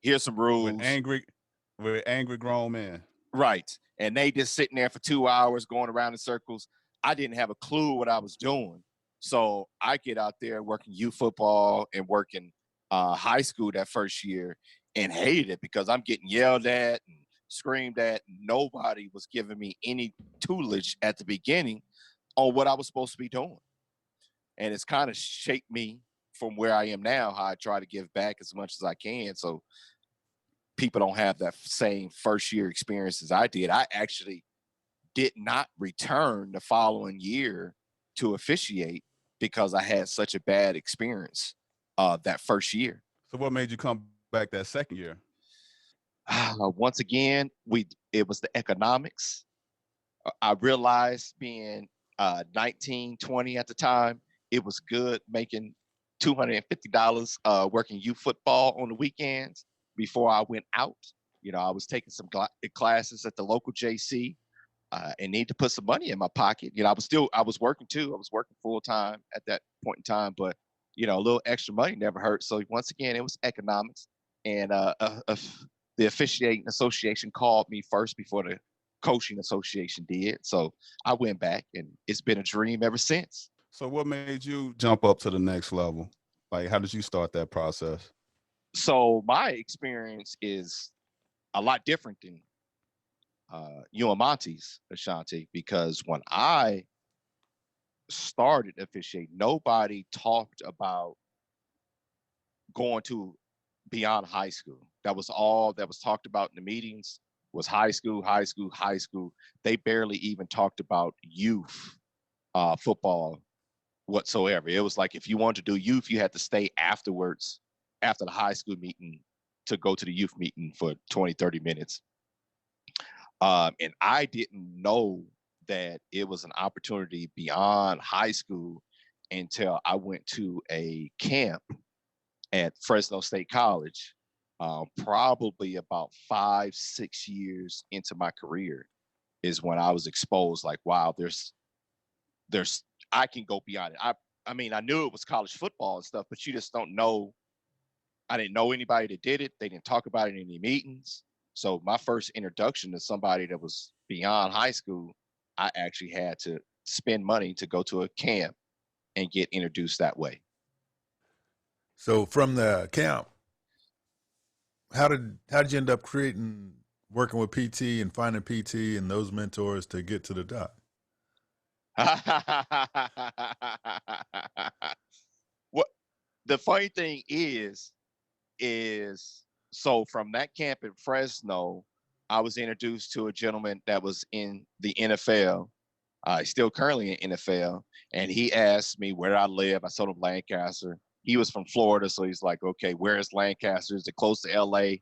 Here's some rules. With angry grown men. Right. And they just sitting there for 2 hours going around in circles. I didn't have a clue what I was doing. So I get out there working youth football and working high school that first year and hated it because I'm getting yelled at and screamed at. Nobody was giving me any tutelage at the beginning on what I was supposed to be doing. And it's kind of shaped me from where I am now, how I try to give back as much as I can. So people don't have that same first year experience as I did. I actually did not return the following year to officiate because I had such a bad experience that first year. So what made you come back that second year? Once again, it was the economics. I realized being 19, 20 at the time, it was good making $250 working youth football on the weekends before I went out. I was taking some classes at the local JC and need to put some money in my pocket. I was working too. I was working full time at that point in time, but a little extra money never hurt. So once again, it was economics. And the officiating association called me first before the coaching association did. So I went back, and it's been a dream ever since. So what made you jump up to the next level? Like, how did you start that process? So my experience is a lot different than you and Monty's, Ashante, because when I started officiating, nobody talked about going to beyond high school. That was all that was talked about in the meetings was high school, high school, high school. They barely even talked about youth football whatsoever. It was like if you wanted to do youth, you had to stay afterwards, after the high school meeting, to go to the youth meeting for 20, 30 minutes. And I didn't know that it was an opportunity beyond high school until I went to a camp at Fresno State College, probably about 5-6 years into my career is when I was exposed, like, wow, there's I can go beyond it. I mean, I knew it was college football and stuff, but you just don't know. I didn't know anybody that did it. They didn't talk about it in any meetings. So my first introduction to somebody that was beyond high school, I actually had to spend money to go to a camp and get introduced that way. So from the camp, how did you end up working with PT and finding PT and those mentors to get to the doc? What the funny thing is so from that camp in Fresno, I was introduced to a gentleman that was in the NFL. He's still currently in NFL, and he asked me where I live. I told him Lancaster. He was from Florida, so he's like, "Okay, where is Lancaster? Is it close to LA?"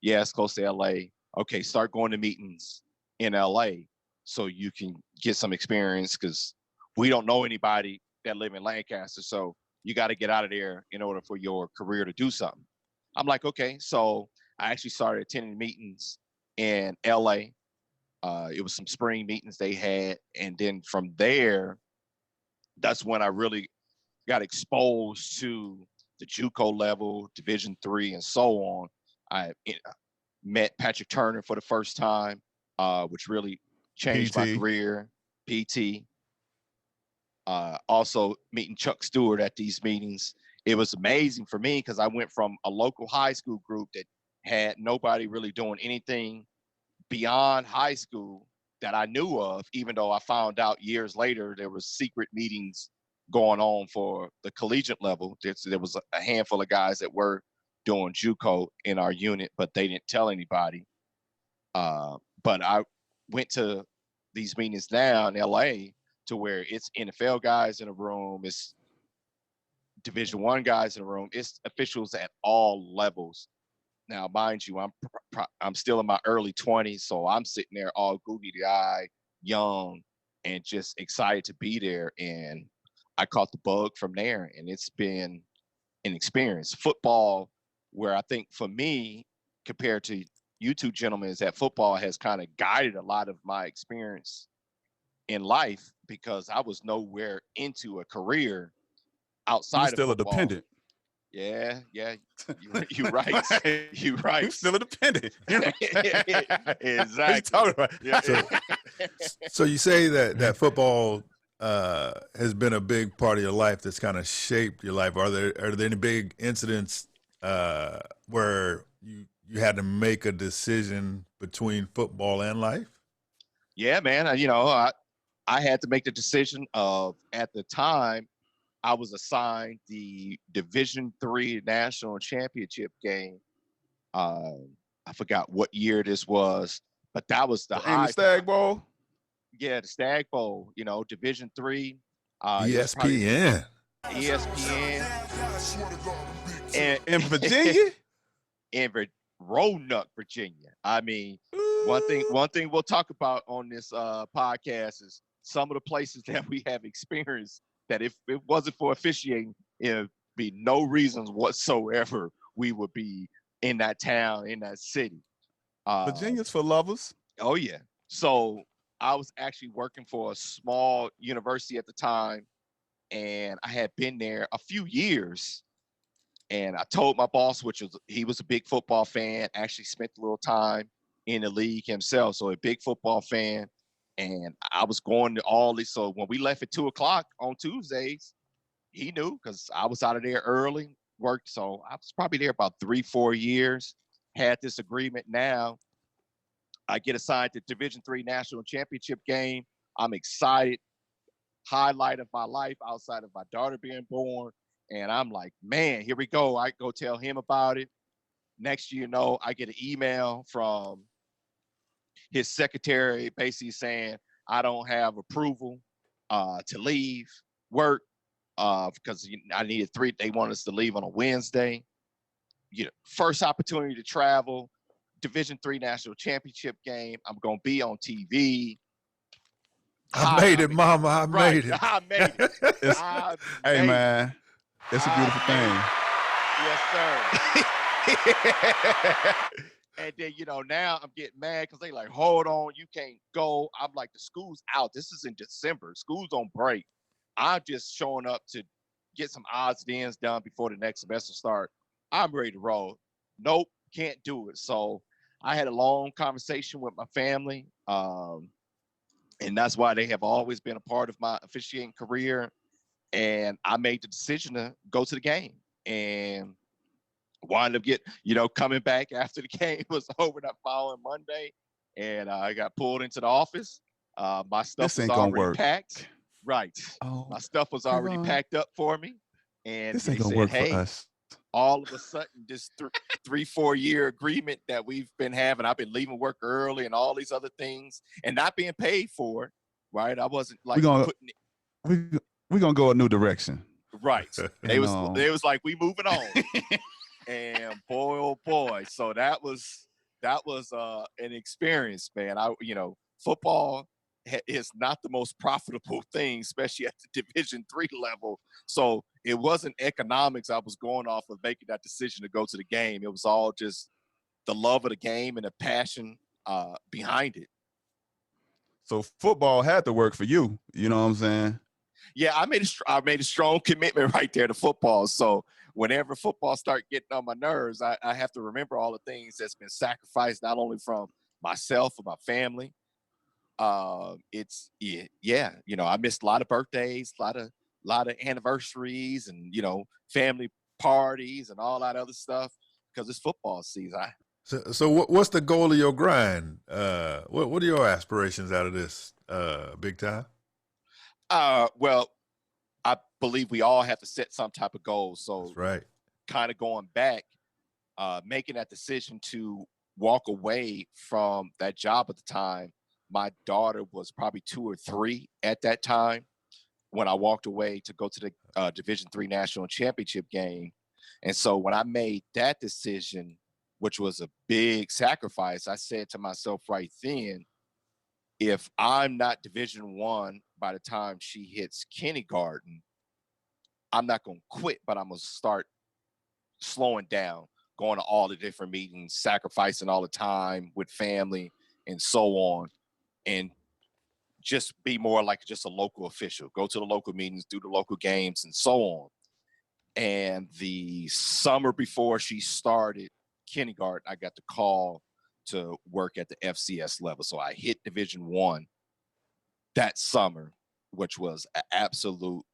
Yeah, it's close to LA. Okay, start going to meetings in LA so you can get some experience, because we don't know anybody that live in Lancaster. So you got to get out of there in order for your career to do something. I'm like, okay. So I actually started attending meetings in LA. It was some spring meetings they had. And then from there, that's when I really got exposed to the JUCO level, Division III, and so on. I met Patrick Turner for the first time, which really changed my career. PT. Also meeting Chuck Stewart at these meetings. It was amazing for me because I went from a local high school group that had nobody really doing anything beyond high school that I knew of, even though I found out years later there was secret meetings going on for the collegiate level. There was a handful of guys that were doing JUCO in our unit, but they didn't tell anybody. But I went to these meetings now in LA to where it's NFL guys in a room, it's Division I guys in a room, it's officials at all levels. Now, mind you, I'm still in my early 20s, so I'm sitting there all googly-eyed, young, and just excited to be there. And I caught the bug from there, and it's been an experience. Football, where I think for me, compared to you two gentlemen, is that football has kind of guided a lot of my experience in life, because I was nowhere into a career outside of football. Still a dependent. Yeah, you're right. You're right. You're still a dependent. Exactly. What are you talking about? Yeah. So you say that football has been a big part of your life that's kind of shaped your life. Are there any big incidents where you had to make a decision between football and life? Yeah, man. I had to make the decision of, at the time, I was assigned the Division III National Championship game. I forgot what year this was, but that was the high. The Stag Bowl? Yeah, the Stag Bowl, Division III. ESPN. ESPN. In Virginia? In Roanoke, Virginia. I mean, one thing we'll talk about on this podcast is some of the places that we have experienced that if it wasn't for officiating, it'd be no reasons whatsoever we would be in that town, in that city. Virginia's for lovers. Oh, yeah. So I was actually working for a small university at the time, and I had been there a few years. And I told my boss, he was a big football fan, actually spent a little time in the league himself. So a big football fan. And I was going to all these. So when we left at 2:00 on Tuesdays, he knew, because I was out of there early, worked. So I was probably there about 3-4 years, had this agreement. Now I get assigned to Division III National Championship game. I'm excited. Highlight of my life outside of my daughter being born. And I'm like, man, here we go. I go tell him about it. Next year, I get an email from his secretary basically saying I don't have approval to leave work because I needed 3. They want us to leave on a Wednesday. First opportunity to travel, Division III National Championship game. I'm going to be on TV. I made it, Mama. I made it. I made it. Hey, man. It's a beautiful thing. Yes, sir. And then, now I'm getting mad because they like, hold on, you can't go. I'm like, the school's out. This is in December. School's on break. I'm just showing up to get some odds and ends done before the next semester start. I'm ready to roll. Nope, can't do it. So I had a long conversation with my family. And that's why they have always been a part of my officiating career. And I made the decision to go to the game, and wound up coming back after the game was over that following Monday, and I got pulled into the office. My stuff This was ain't gonna already work. packed. Right. Oh, My stuff was already Cravonne, packed up for me. And this they ain't gonna said, work for hey, us. all of a sudden, this 3-4 year agreement that we've been having, I've been leaving work early and all these other things and not being paid for it, right? I wasn't We like gonna putting it we gonna go a new direction. right. They And was like, we moving on. And boy, oh boy. So that was an experience, man. Football is not the most profitable thing, especially at the Division III level. So it wasn't economics I was going off of making that decision to go to the game. It was all just the love of the game and the passion behind it. so football had to work for you. You know what I'm saying? Yeah, I made a strong commitment right there to football. So whenever football start getting on my nerves, I have to remember all the things that's been sacrificed, not only from myself or my family. I missed a lot of birthdays, a lot of anniversaries, and family parties and all that other stuff because it's football season. So what's the goal of your grind? What are your aspirations out of this big time? Well, I believe we all have to set some type of goal. So That's right. kind of going back, making that decision to walk away from that job at the time. My daughter was probably 2 or 3 at that time when I walked away to go to the Division III national championship game. And so when I made that decision, which was a big sacrifice, I said to myself right then, if I'm not Division I by the time she hits kindergarten, I'm not going to quit, but I'm going to start slowing down, going to all the different meetings, sacrificing all the time with family and so on, and just be more like just a local official, go to the local meetings, do the local games and so on. And the summer before she started kindergarten, I got the call to work at the FCS level. So I hit Division I that summer, which was an absolute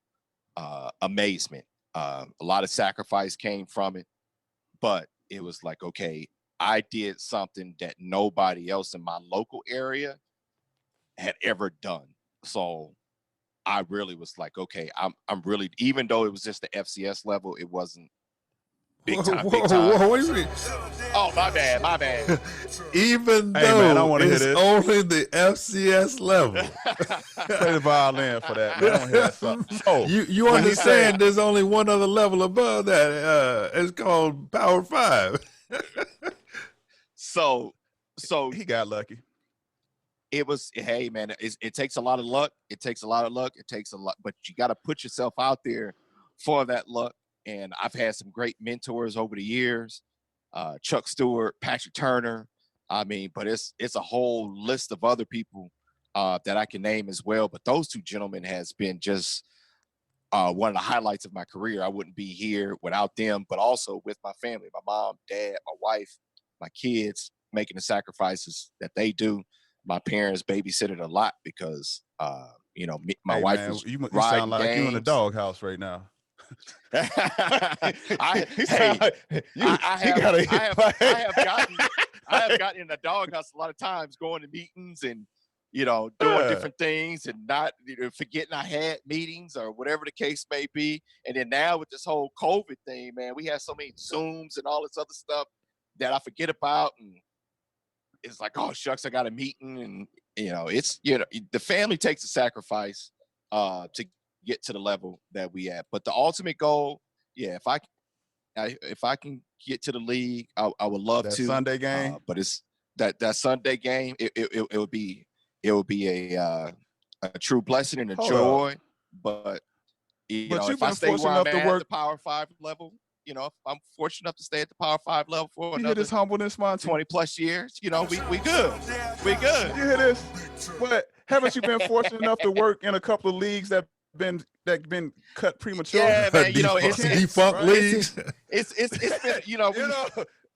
amazement. A lot of sacrifice came from it, but it was like, okay, I did something that nobody else in my local area had ever done. So I really was like, okay, I'm really, even though it was just the FCS level, it wasn't big time. Whoa, what do you mean? Oh, my bad. Even Hey, man, I though wanna hear it's this. only the FCS level. Play the violin for that, man. I want to hear that something. So You when he understand said- there's only one other level above that. It's called Power 5. So he got lucky. it was, hey man, it takes a lot of luck. It takes a lot, but you got to put yourself out there for that luck. And I've had some great mentors over the years, Chuck Stewart, Patrick Turner. I mean, but it's a whole list of other people that I can name as well. But those two gentlemen has been just one of the highlights of my career. I wouldn't be here without them, but also with my family, my mom, dad, my wife, my kids, making the sacrifices that they do. My parents babysitted a lot because, my Hey, wife man, was you riding sound like you in a games. doghouse right now. I have gotten in the doghouse a lot of times, going to meetings and doing different things and not forgetting I had meetings or whatever the case may be. And then now with this whole COVID thing, man, we have so many Zooms and all this other stuff that I forget about, and it's like, oh shucks, I got a meeting, and it's the family takes a sacrifice to get to the level that we at. But the ultimate goal, yeah, if I can get to the league, I would love that to. Sunday game. But it's that Sunday game. It would be a true blessing and a Hold joy. But But if you've I been stay fortunate where I'm enough to at work. the Power 5 level, if I'm fortunate enough to stay at the Power 5 level for You hear another this humbleness, Monty? 20 plus years, we good. We good. You hear this? But haven't you been fortunate enough to work in a couple of leagues that been cut prematurely? Yeah, man. Defunct leagues. It's been,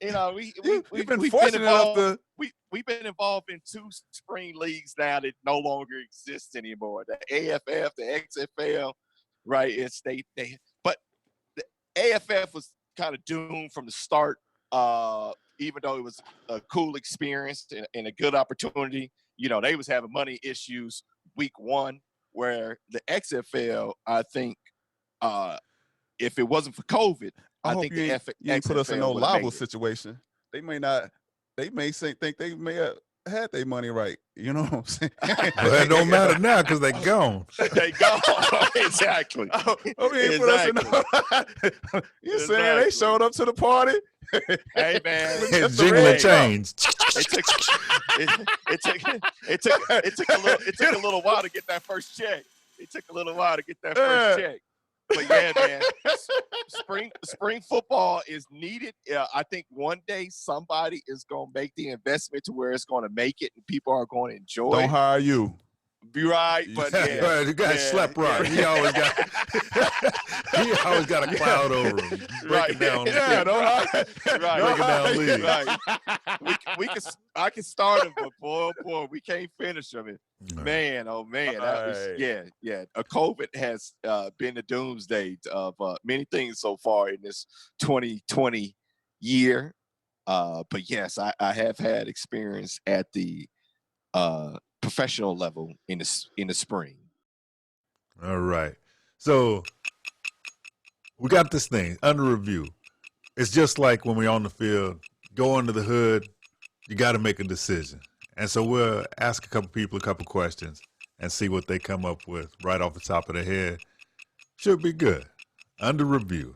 You've been fortunate enough to. We've been involved in 2 spring leagues now that no longer exist anymore. The AFF, the XFL. right? It's but the AFF was kind of doomed from the start. Even though it was a cool experience and a good opportunity, they was having money issues week one, where the XFL, I think, if it wasn't for COVID, I hope think you ain't put us in no liable situation. They may not. They may think they may have had their money right. You know what I'm saying? Well, it don't matter now because they gone. They gone. Exactly. Put us in you saying they showed up to the party? Hey man, Jingling chains. It took a little while to get that first check. But yeah, man, spring football is needed. I think one day somebody is gonna make the investment to where it's gonna make it, and people are going to enjoy. Don't hire you. Be right, but yeah, right, the guy slept right. He always got a cloud over him. Breaking down, right. Breaking down league. Right. I can start him, but boy, we can't finish him. Man, oh man, that was COVID has been the doomsday of many things so far in this 2020 year. But yes, I have had experience at the professional level in the spring. All right. So we got this thing under review. It's just like when we're on the field, go under the hood, you got to make a decision. And so we'll ask a couple people a couple questions and see what they come up with right off the top of their head. Should be good. Under review.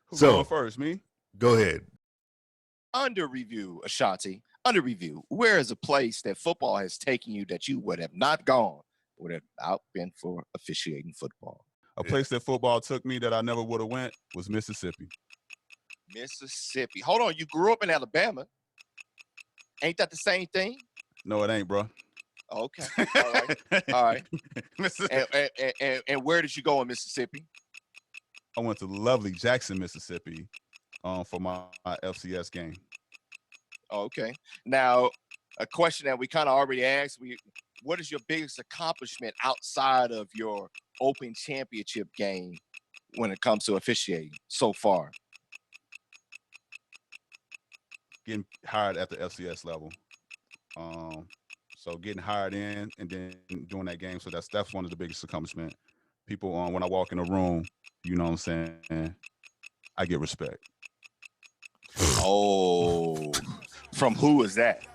Who's going first, me? Go ahead. Under review, Ashante. Under review, where is a place that football has taken you that you would have not gone, would have not been for officiating football? A place that football took me that I never would have went was Mississippi. Mississippi. Hold on, you grew up in Alabama. Ain't that the same thing? No, it ain't, bro. Okay. All right. And where did you go in Mississippi? I went to lovely Jackson, Mississippi, for my FCS game. Okay. Now, a question that we kind of already asked, what is your biggest accomplishment outside of your Open Championship game when it comes to officiating so far? Getting hired at the FCS level. So getting hired in and then doing that game. So that's one of the biggest accomplishments. People, when I walk in a room, you know what I'm saying, I get respect. Oh, from who is that?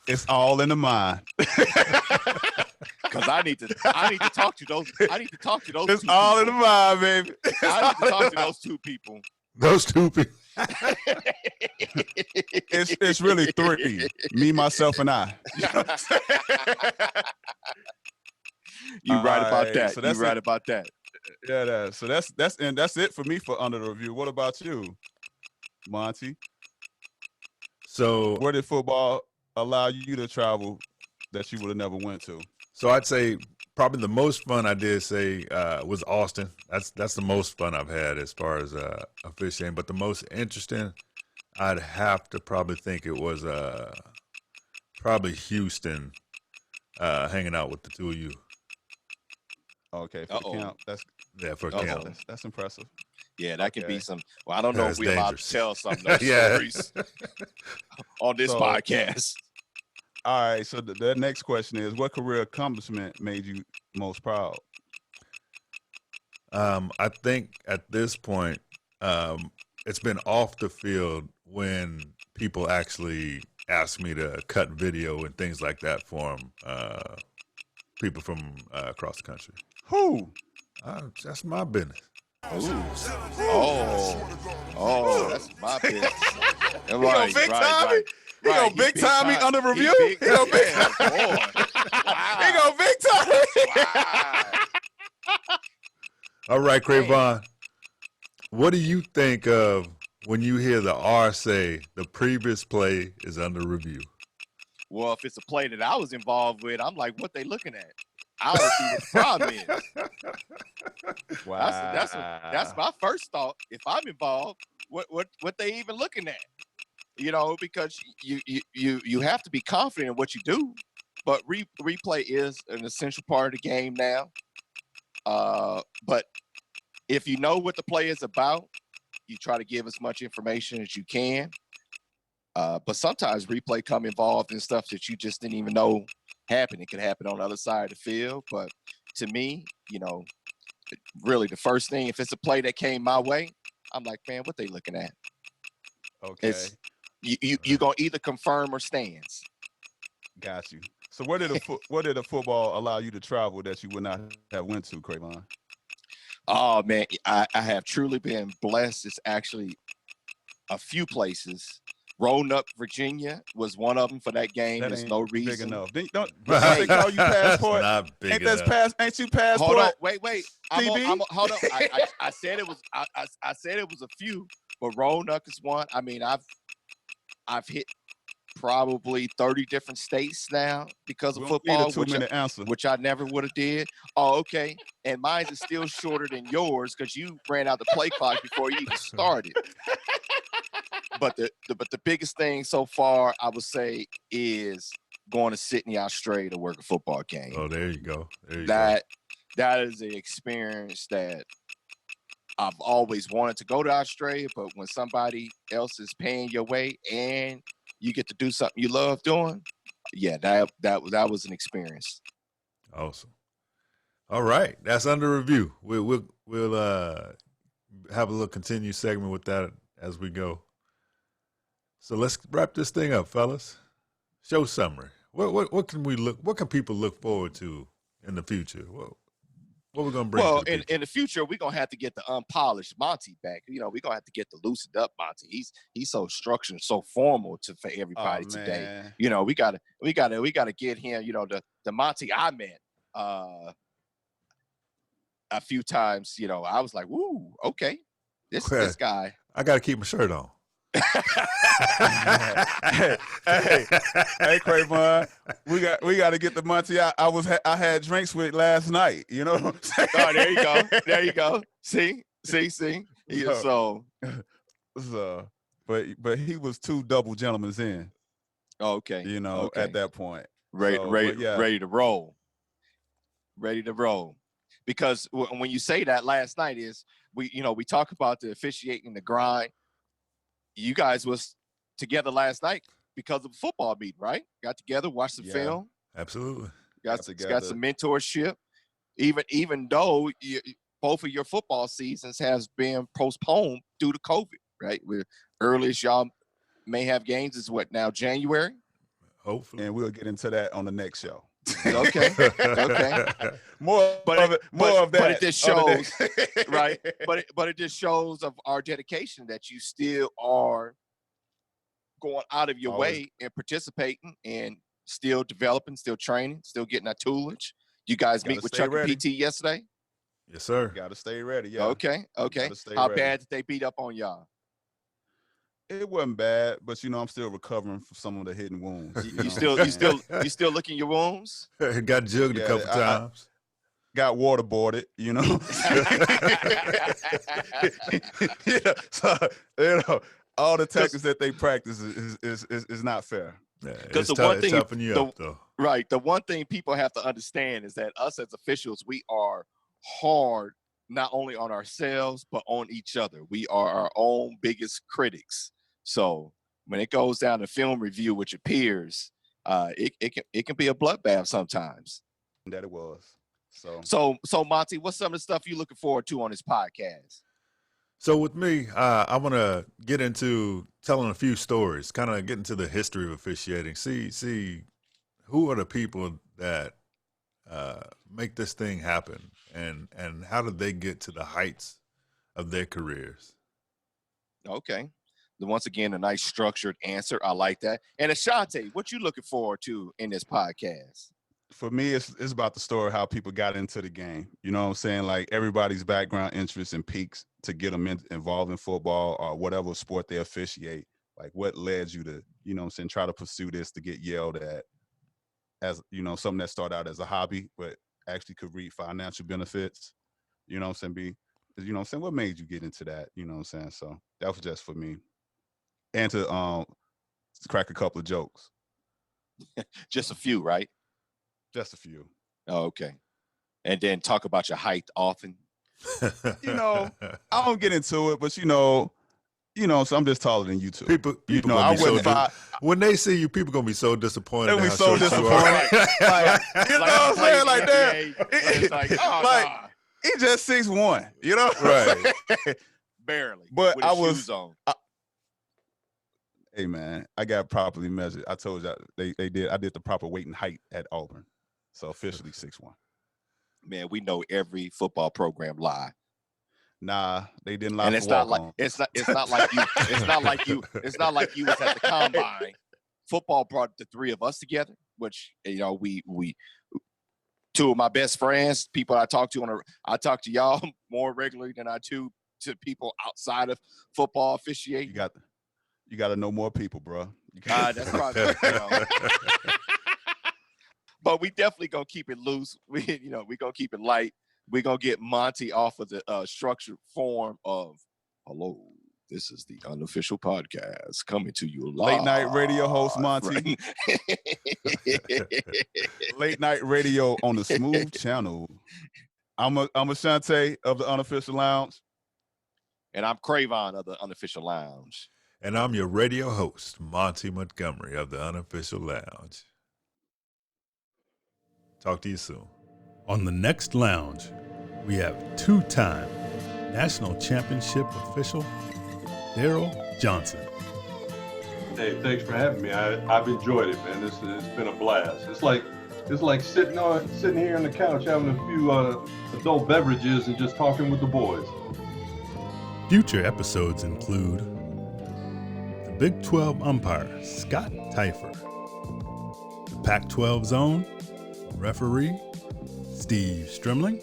It's all in the mind. Because I need to talk to those. It's all in the mind, baby. I need to talk to those two people. Those two people. It's really three. Me, myself, and I. You're right about that. So you're right about that. Yeah, so that's it for me for under the review. What about you, Monty? So where did football allow you to travel that you would have never went to? So I'd say probably the most fun I did say was Austin. That's the most fun I've had as far as officiating. But the most interesting, I'd have to probably think it was probably Houston, hanging out with the two of you. Okay, for the camp. For camp. That's impressive. Yeah, that could be some. Well, I don't know if we're allowed to tell some of those stories on this podcast. All right, so the next question is, what career accomplishment made you most proud? I think at this point, it's been off the field when people actually ask me to cut video and things like that for them, people from across the country. Who? That's my business. Oh, that's my business. He gonna big time me. He gonna big time me under review. He gonna big time. He gonna big time me. All right, Cravonne. What do you think of when you hear the R say the previous play is under review? Well, if it's a play that I was involved with, I'm like, what they looking at? I don't see what the problem is. Wow. That's my first thought. If I'm involved, what they even looking at? You know, because you have to be confident in what you do. but replay is an essential part of the game now. But if you know what the play is about, you try to give as much information as you can. But sometimes replay come involved in stuff that you just didn't even know happened. It could happen on the other side of the field. But to me, really the first thing, if it's a play that came my way, I'm like, man, what they looking at? Okay. It's you gonna either confirm or stands. Got you. So where did the football allow you to travel that you would not have went to, Cravonne? Oh man, I have truly been blessed. It's actually a few places. Roanoke, Virginia was one of them for that game. That There's ain't no big reason. enough. Don't they call you passport? Not big Ain't that enough. ain't you passport? Hold on, wait. TB? Hold on. I said it was. I said it was a few, but Roanoke is one. I mean, I've hit probably 30 different states now because of football, Need a 2-minute answer. which I never would have did. Oh, okay. And mine is still shorter than yours because you ran out the play clock before you even started. But the biggest thing so far, I would say, is going to Sydney, Australia to work a football game. Oh, there you go. That is an experience that I've always wanted to go to Australia, but when somebody else is paying your way and you get to do something you love doing, yeah, that was an experience. Awesome. All right, that's under review. We'll have a little continued segment with that as we go. So let's wrap this thing up, fellas. Show summary. What can people look forward to in the future? What we're gonna bring? Well, to the in the future, we're gonna have to get the unpolished Monty back. We're gonna have to get the loosened up Monty. He's so structured, so formal for everybody today. We gotta get him. The Monty I met a few times. I was like, woo, okay, this guy. I gotta keep my shirt on. hey, Cravonne, we got to get the Monty I had drinks with last night. You know what I'm saying? Oh, there you go. See. Yeah, so, but he was 2 double gentlemen in. Okay. Okay. At that point, ready to roll. Ready to roll. Because when you say that last night is we talk about the officiating, the grind. You guys was together last night because of a football meeting, right? Got together, watched some film. Absolutely. Got some mentorship. Even though both of your football seasons has been postponed due to COVID, right? Earliest y'all may have games is what now, January? Hopefully. And we'll get into that on the next show. Okay. More of that. But it just shows, right? But it just shows of our dedication that you still are going out of your way and participating and still developing, still training, still getting that toolage. You guys meet with Chuck and PT yesterday? Yes, sir. Got to stay ready. Yeah. Okay. How bad did they beat up on y'all? It wasn't bad, but I'm still recovering from some of the hidden wounds. You still licking your wounds? Got jugged a couple times. Got waterboarded, So all the tactics that they practice is not fair. Because the one thing, toughen you up, though. Right. The one thing people have to understand is that us as officials, we are hard not only on ourselves but on each other. We are our own biggest critics. So when it goes down to film review with your peers, it can be a bloodbath sometimes. That it was. So Monty, what's some of the stuff you're looking forward to on this podcast? So with me, I want to get into telling a few stories, kind of get into the history of officiating. See who are the people that make this thing happen, and how did they get to the heights of their careers? Okay. Once again, a nice structured answer. I like that. And Ashante, what you looking forward to in this podcast? For me, it's about the story of how people got into the game. You know what I'm saying? Like everybody's background, interests, and peaks to get them involved in football or whatever sport they officiate. Like what led you to, try to pursue this, to get yelled at as, something that started out as a hobby, but actually could reap financial benefits. You know what I'm saying? What made you get into that? You know what I'm saying? So that was just for me. And to crack a couple of jokes. Just a few, right? Just a few. Oh, okay. And then talk about your height often. You know, I don't get into it, but so I'm just taller than you two. People I gonna be wouldn't so when they see you, people gonna be so disappointed. They'll be how so short you are. disappointed. Like, you know what I'm saying? Like that. It's like, oh, Like, nah. he just 6'1", you know? Right. Barely. But with I his was shoes on. Hey man, I got properly measured. I told you I did the proper weight and height at Auburn. So officially 6'1". Man, we know every football program lie. Nah, they didn't lie. And it's not like it's not like you was at the combine. Football brought the three of us together, which we two of my best friends, people I talk to I talk to y'all more regularly than I do to people outside of football officiating. You got to know more people, bro. That's probably but we definitely gonna keep it loose. We gonna keep it light. We're going to get Monty off of the structured form of, hello, this is the unofficial podcast coming to you live. Late night radio host Monty. Right? Late night radio on the Smooth Channel. I'm Ashante of the Unofficial Lounge. And I'm Cravonne of the Unofficial Lounge. And I'm your radio host, Monty Montgomery of the Unofficial Lounge. Talk to you soon. On the next lounge, we have two-time national championship official Daryl Johnson. Hey, thanks for having me. I've enjoyed it, man. It's been a blast. It's like sitting here on the couch having a few adult beverages and just talking with the boys. Future episodes include the Big 12 umpire Scott Teifer, the Pac-12 zone referee Steve Strimling,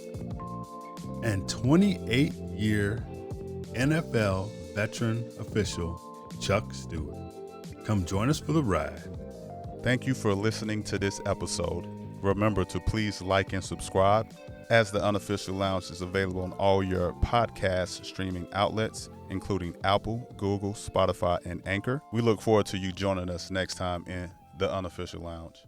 and 28-year NFL veteran official Chuck Stewart. Come join us for the ride. Thank you for listening to this episode. Remember to please like and subscribe, as the Unofficial Lounge is available on all your podcast streaming outlets, including Apple, Google, Spotify, and Anchor. We look forward to you joining us next time in the Unofficial Lounge.